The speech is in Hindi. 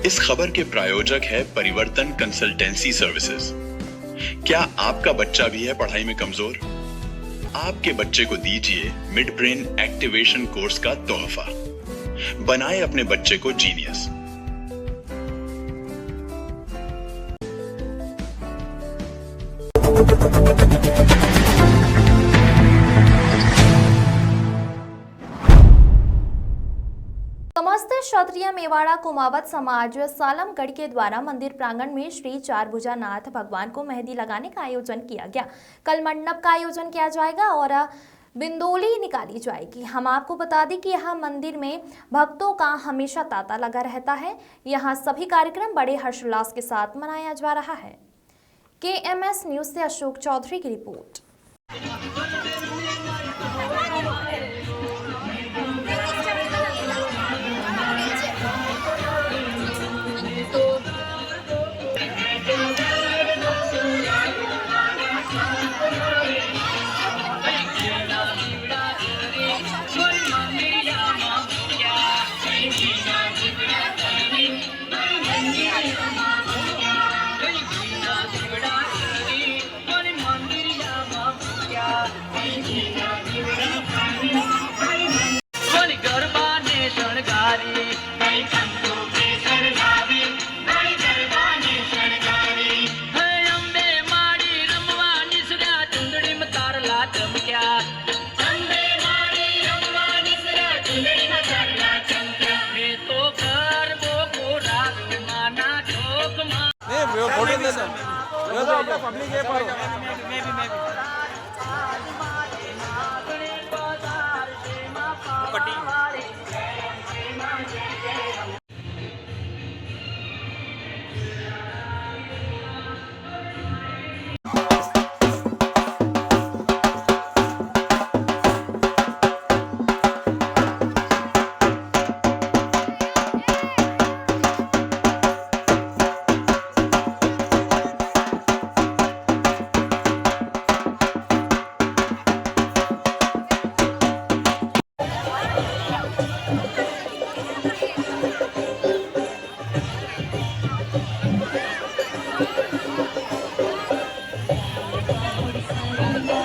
इस खबर के प्रायोजक है परिवर्तन कंसल्टेंसी सर्विसेज। क्या आपका बच्चा भी है पढ़ाई में कमजोर? आपके बच्चे को दीजिए मिड ब्रेन एक्टिवेशन कोर्स का तोहफा। बनाए अपने बच्चे को जीनियस। समस्त क्षत्रिय मेवाड़ा कुमावत समाज सालमगढ़ के द्वारा मंदिर प्रांगण में श्री चारभुजानाथ भगवान को मेहंदी लगाने का आयोजन किया गया। कल मंडप का आयोजन किया जाएगा और बिंदोली निकाली जाएगी। हम आपको बता दें कि यहाँ मंदिर में भक्तों का हमेशा तांता लगा रहता है। यहाँ सभी कार्यक्रम बड़े हर्षोल्लास के साथ मनाया जा रहा है। KMS न्यूज से अशोक चौधरी की रिपोर्ट। फोटो पब्लिक है।